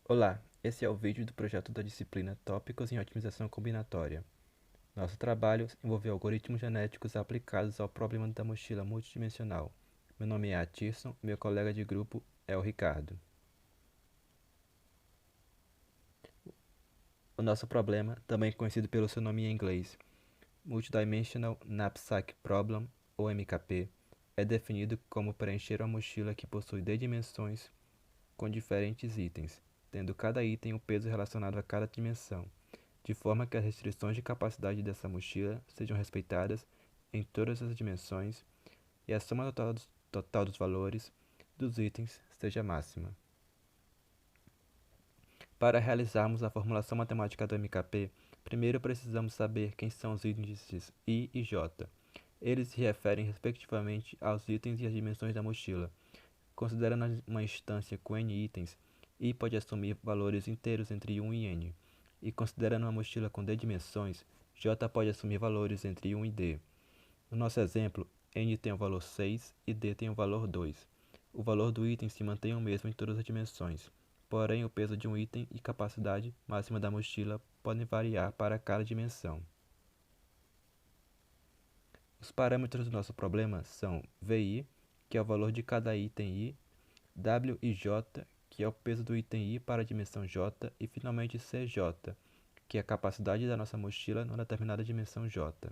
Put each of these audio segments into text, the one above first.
Olá, esse é o vídeo do projeto da disciplina Tópicos em Otimização Combinatória. Nosso trabalho envolveu algoritmos genéticos aplicados ao problema da mochila multidimensional. Meu nome é Atirson e meu colega de grupo é o Ricardo. O nosso problema, também conhecido pelo seu nome em inglês, Multidimensional Knapsack Problem, ou MKP, é definido como preencher uma mochila que possui d dimensões com diferentes itens, tendo cada item um peso relacionado a cada dimensão, de forma que as restrições de capacidade dessa mochila sejam respeitadas em todas as dimensões e a soma total dos valores dos itens seja máxima. Para realizarmos a formulação matemática do MKP, primeiro precisamos saber quem são os índices I e J. Eles se referem respectivamente aos itens e às dimensões da mochila. Considerando uma instância com n itens, I pode assumir valores inteiros entre 1 e n. E considerando uma mochila com d dimensões, J pode assumir valores entre 1 e d. No nosso exemplo, n tem o valor 6 e d tem o valor 2. O valor do item se mantém o mesmo em todas as dimensões, porém o peso de um item e capacidade máxima da mochila podem variar para cada dimensão. Os parâmetros do nosso problema são VI, que é o valor de cada item I, W e J, que é o peso do item I para a dimensão J, e finalmente CJ, que é a capacidade da nossa mochila numa determinada dimensão J.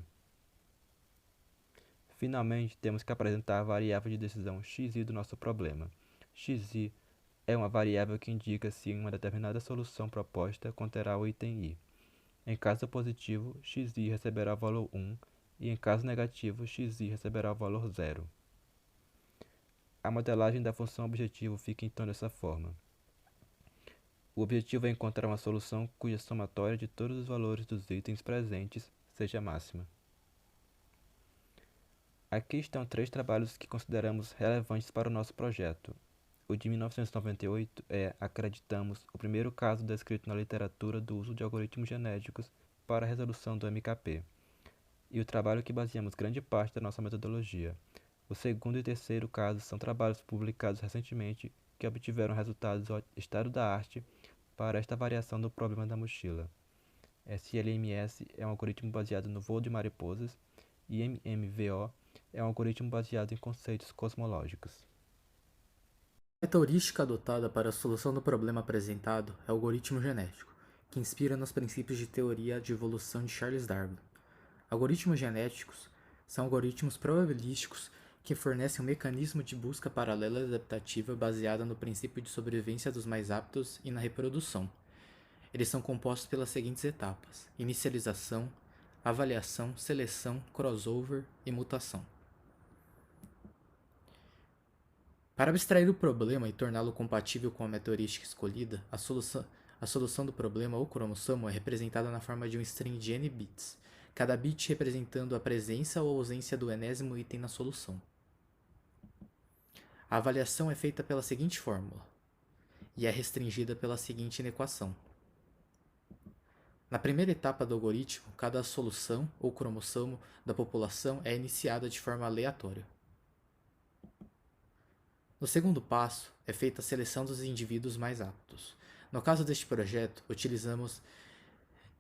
Finalmente, temos que apresentar a variável de decisão xi do nosso problema. Xi é uma variável que indica se uma determinada solução proposta conterá o item I. Em caso positivo, xi receberá o valor 1 e em caso negativo, xi receberá o valor 0. A modelagem da função objetivo fica então dessa forma. O objetivo é encontrar uma solução cuja somatória de todos os valores dos itens presentes seja máxima. Aqui estão 3 trabalhos que consideramos relevantes para o nosso projeto. O de 1998 é, acreditamos, o primeiro caso descrito na literatura do uso de algoritmos genéticos para a resolução do MKP, e o trabalho que baseamos grande parte da nossa metodologia. O segundo e terceiro casos são trabalhos publicados recentemente que obtiveram resultados ao estado da arte para esta variação do problema da mochila. SLMS é um algoritmo baseado no voo de mariposas e MMVO é um algoritmo baseado em conceitos cosmológicos. A meta heurística adotada para a solução do problema apresentado é o algoritmo genético, que inspira nos princípios de teoria de evolução de Charles Darwin. Algoritmos genéticos são algoritmos probabilísticos que fornecem um mecanismo de busca paralela adaptativa baseada no princípio de sobrevivência dos mais aptos e na reprodução. Eles são compostos pelas seguintes etapas: inicialização, avaliação, seleção, crossover e mutação. Para abstrair o problema e torná-lo compatível com a meta heurística escolhida, a solução do problema ou cromossomo é representada na forma de um string de n bits, cada bit representando a presença ou ausência do enésimo item na solução. A avaliação é feita pela seguinte fórmula, e é restringida pela seguinte inequação. Na primeira etapa do algoritmo, cada solução ou cromossomo da população é iniciada de forma aleatória. No segundo passo, é feita a seleção dos indivíduos mais aptos. No caso deste projeto, utilizamos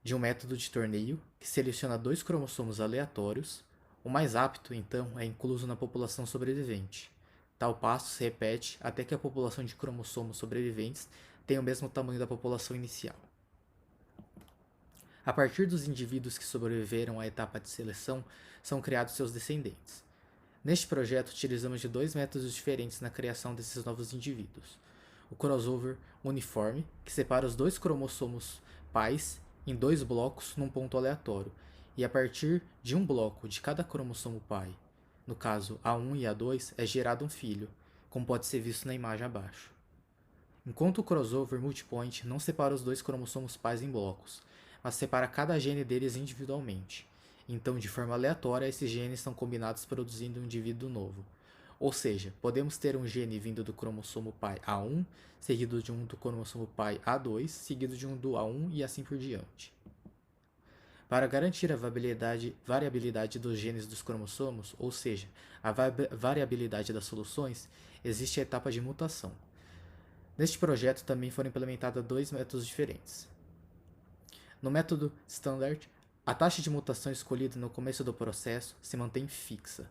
de um método de torneio que seleciona 2 cromossomos aleatórios. O mais apto, então, é incluso na população sobrevivente. Tal passo se repete até que a população de cromossomos sobreviventes tenha o mesmo tamanho da população inicial. A partir dos indivíduos que sobreviveram à etapa de seleção, são criados seus descendentes. Neste projeto, utilizamos de 2 métodos diferentes na criação desses novos indivíduos. O crossover uniforme, que separa os 2 cromossomos pais em 2 blocos num ponto aleatório, e a partir de um bloco de cada cromossomo pai, no caso A1 e A2, é gerado um filho, como pode ser visto na imagem abaixo. Enquanto o crossover multipoint não separa os 2 cromossomos pais em blocos, mas separa cada gene deles individualmente. Então, de forma aleatória, esses genes são combinados produzindo um indivíduo novo. Ou seja, podemos ter um gene vindo do cromossomo pai A1, seguido de um do cromossomo pai A2, seguido de um do A1 e assim por diante. Para garantir a variabilidade dos genes dos cromossomos, ou seja, a variabilidade das soluções, existe a etapa de mutação. Neste projeto também foram implementados dois métodos diferentes. No método Standard, a taxa de mutação escolhida no começo do processo se mantém fixa.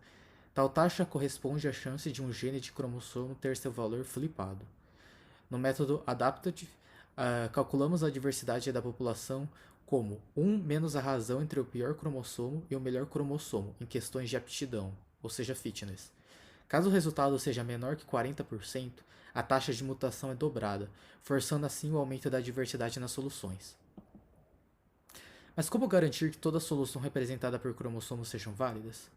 Tal taxa corresponde à chance de um gene de cromossomo ter seu valor flipado. No método Adaptive, calculamos a diversidade da população como 1 menos a razão entre o pior cromossomo e o melhor cromossomo em questões de aptidão, ou seja, fitness. Caso o resultado seja menor que 40%, a taxa de mutação é dobrada, forçando assim o aumento da diversidade nas soluções. Mas como garantir que toda solução representada por cromossomos sejam válidas?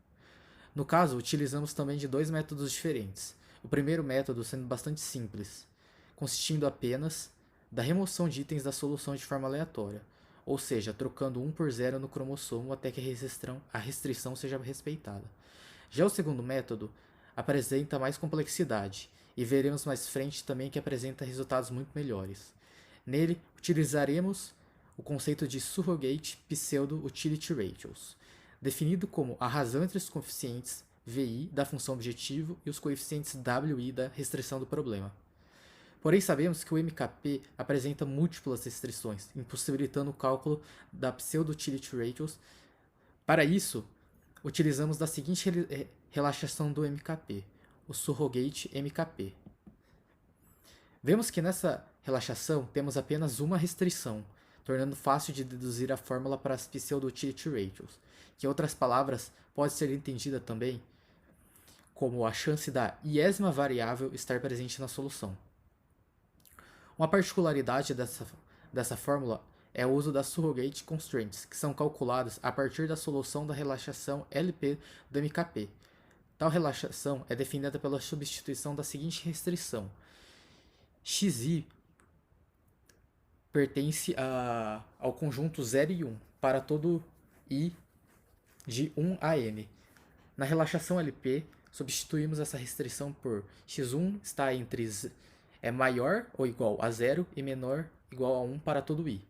No caso, utilizamos também de dois métodos diferentes. O primeiro método sendo bastante simples, consistindo apenas da remoção de itens da solução de forma aleatória, ou seja, trocando 1 por 0 no cromossomo até que a restrição seja respeitada. Já o segundo método apresenta mais complexidade, e veremos mais frente também que apresenta resultados muito melhores. Nele, utilizaremos o conceito de Surrogate Pseudo-Utility Ratios, definido como a razão entre os coeficientes VI da função objetivo e os coeficientes WI da restrição do problema. Porém, sabemos que o MKP apresenta múltiplas restrições, impossibilitando o cálculo da Pseudo-Utility Ratios. Para isso, utilizamos da seguinte relaxação do MKP, o Surrogate MKP. Vemos que nessa relaxação temos apenas uma restrição, tornando fácil de deduzir a fórmula para as Pseudo-Utility Ratios, que em outras palavras pode ser entendida também como a chance da iésima variável estar presente na solução. Uma particularidade dessa fórmula é o uso das surrogate constraints, que são calculadas a partir da solução da relaxação LP do MKP. Tal relaxação é definida pela substituição da seguinte restrição: xi pertence ao conjunto 0 e 1 para todo i de 1 a n. Na relaxação LP, substituímos essa restrição por x1 está entre é maior ou igual a 0 e menor ou igual a 1 para todo i,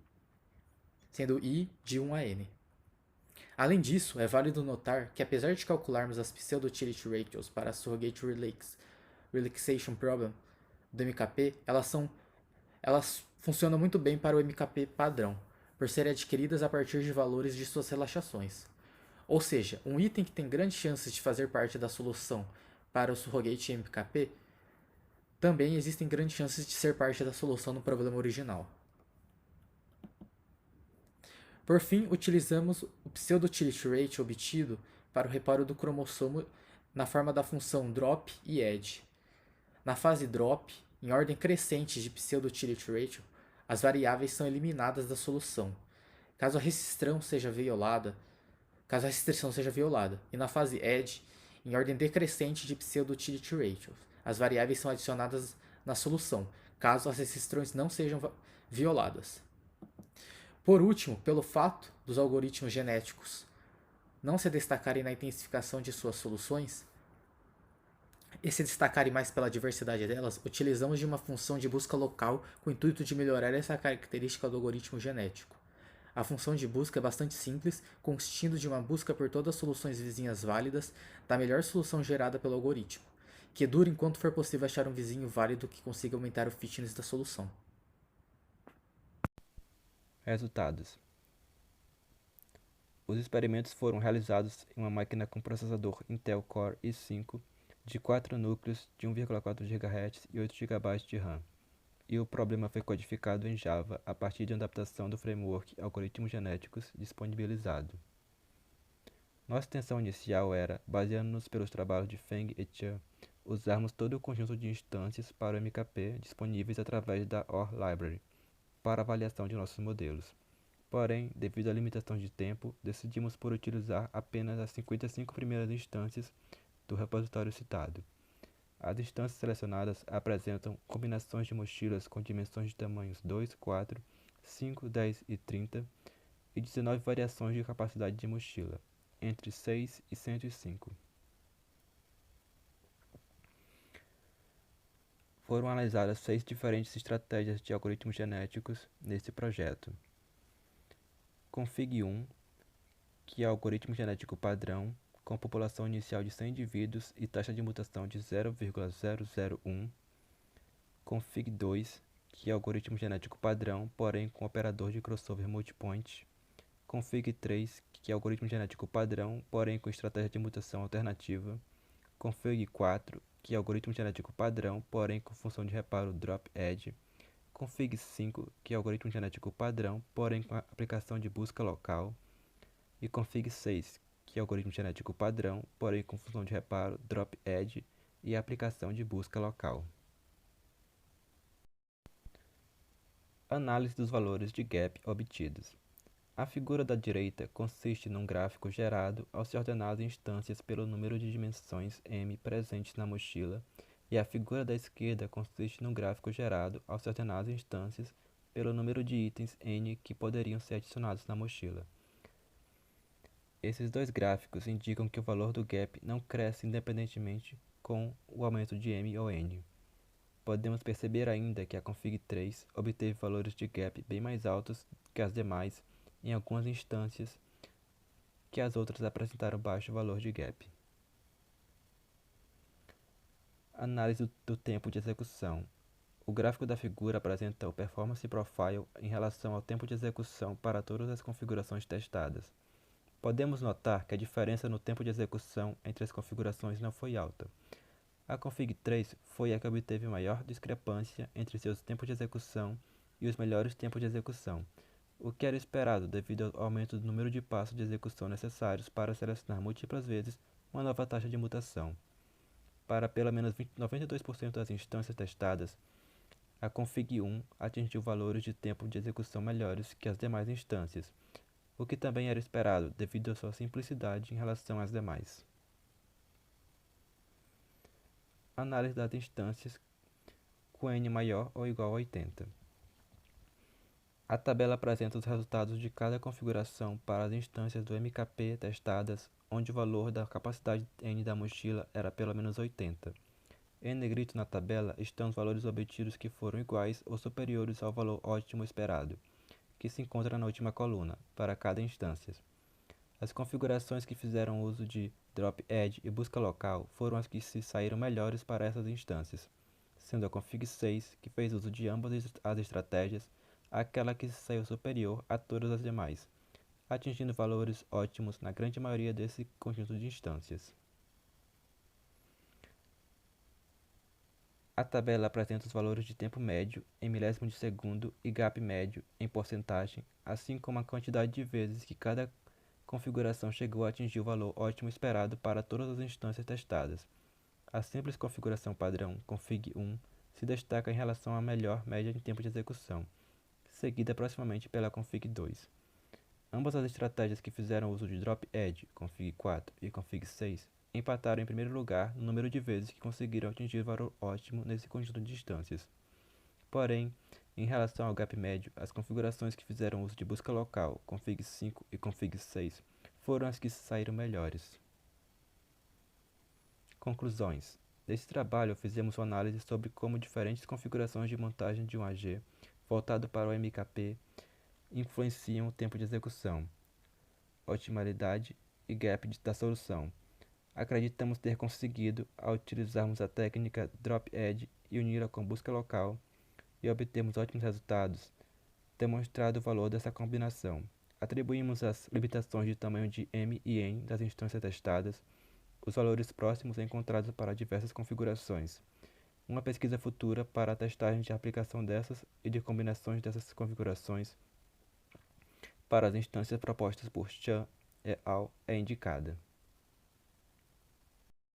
sendo i de 1 a n. Além disso, é válido notar que apesar de calcularmos as pseudo-utility ratios para a surrogate relaxation problem do MKP, elas funcionam muito bem para o MKP padrão, por serem adquiridas a partir de valores de suas relaxações. Ou seja, um item que tem grandes chances de fazer parte da solução para o surrogate MKP, também existem grandes chances de ser parte da solução no problema original. Por fim, utilizamos o pseudo-utility ratio obtido para o reparo do cromossomo na forma da função drop e add. Na fase drop, em ordem crescente de pseudo-utility ratio, as variáveis são eliminadas da solução, caso a restrição seja violada, e na fase add, em ordem decrescente de pseudo-utility ratios, as variáveis são adicionadas na solução, caso as restrições não sejam violadas. Por último, pelo fato dos algoritmos genéticos não se destacarem na intensificação de suas soluções, e se destacarem mais pela diversidade delas, utilizamos de uma função de busca local com o intuito de melhorar essa característica do algoritmo genético. A função de busca é bastante simples, consistindo de uma busca por todas as soluções vizinhas válidas da melhor solução gerada pelo algoritmo, que dura enquanto for possível achar um vizinho válido que consiga aumentar o fitness da solução. Resultados: os experimentos foram realizados em uma máquina com processador Intel Core i5 de 4 núcleos de 1,4 GHz e 8 GB de RAM, e o problema foi codificado em Java a partir de uma adaptação do framework Algoritmos Genéticos disponibilizado. Nossa intenção inicial era, baseando-nos pelos trabalhos de Feng et al., usarmos todo o conjunto de instâncias para o MKP disponíveis através da OR Library para avaliação de nossos modelos. Porém, devido à limitação de tempo, decidimos por utilizar apenas as 55 primeiras instâncias do repositório citado. As instâncias selecionadas apresentam combinações de mochilas com dimensões de tamanhos 2, 4, 5, 10 e 30 e 19 variações de capacidade de mochila, entre 6 e 105. Foram analisadas 6 diferentes estratégias de algoritmos genéticos nesse projeto. Config 1, que é o algoritmo genético padrão, com população inicial de 100 indivíduos e taxa de mutação de 0,001. config 2, que é algoritmo genético padrão, porém com operador de crossover multipoint, config 3, que é algoritmo genético padrão, porém com estratégia de mutação alternativa, config 4, que é algoritmo genético padrão, porém com função de reparo drop-edge, config 5, que é algoritmo genético padrão, porém com aplicação de busca local, e config 6, que é algoritmo genético padrão, porém com função de reparo drop-edge e aplicação de busca local. Análise dos valores de gap obtidos. A figura da direita consiste num gráfico gerado ao se ordenar as instâncias pelo número de dimensões m presentes na mochila, e a figura da esquerda consiste num gráfico gerado ao se ordenar as instâncias pelo número de itens n que poderiam ser adicionados na mochila. Esses dois gráficos indicam que o valor do gap não cresce independentemente com o aumento de m ou n. Podemos perceber ainda que a config 3 obteve valores de gap bem mais altos que as demais em algumas instâncias, que as outras apresentaram baixo valor de gap. Análise do tempo de execução. O gráfico da figura apresenta o Performance Profile em relação ao tempo de execução para todas as configurações testadas. Podemos notar que a diferença no tempo de execução entre as configurações não foi alta. A config 3 foi a que obteve maior discrepância entre seus tempos de execução e os melhores tempos de execução, o que era esperado devido ao aumento do número de passos de execução necessários para selecionar múltiplas vezes uma nova taxa de mutação. Para pelo menos 92% das instâncias testadas, a config 1 atingiu valores de tempo de execução melhores que as demais instâncias, o que também era esperado devido à sua simplicidade em relação às demais. Análise das instâncias com n maior ou igual a 80. A tabela apresenta os resultados de cada configuração para as instâncias do MKP testadas, onde o valor da capacidade n da mochila era pelo menos 80. Em negrito na tabela estão os valores obtidos que foram iguais ou superiores ao valor ótimo esperado, que se encontra na última coluna, para cada instância. As configurações que fizeram uso de drop-edge e busca local foram as que se saíram melhores para essas instâncias, sendo a config 6, que fez uso de ambas as estratégias, aquela que se saiu superior a todas as demais, atingindo valores ótimos na grande maioria desse conjunto de instâncias. A tabela apresenta os valores de tempo médio em milésimo de segundo e gap médio em porcentagem, assim como a quantidade de vezes que cada configuração chegou a atingir o valor ótimo esperado para todas as instâncias testadas. A simples configuração padrão, config 1, se destaca em relação à melhor média de tempo de execução, seguida proximamente pela config 2. Ambas as estratégias que fizeram uso de drop-edge, config 4 e config 6, empataram em primeiro lugar no número de vezes que conseguiram atingir o valor ótimo nesse conjunto de instâncias. Porém, em relação ao gap médio, as configurações que fizeram uso de busca local, config 5 e config 6, foram as que saíram melhores. Conclusões. Nesse trabalho, fizemos uma análise sobre como diferentes configurações de montagem de um AG voltado para o MKP influenciam o tempo de execução, otimalidade e gap da solução. Acreditamos ter conseguido, ao utilizarmos a técnica drop-edge e uni-la com busca local, e obtermos ótimos resultados, demonstrado o valor dessa combinação. Atribuímos as limitações de tamanho de m e n das instâncias testadas, os valores próximos encontrados para diversas configurações. Uma pesquisa futura para a testagem de aplicação dessas e de combinações dessas configurações para as instâncias propostas por Chan et al. É indicada.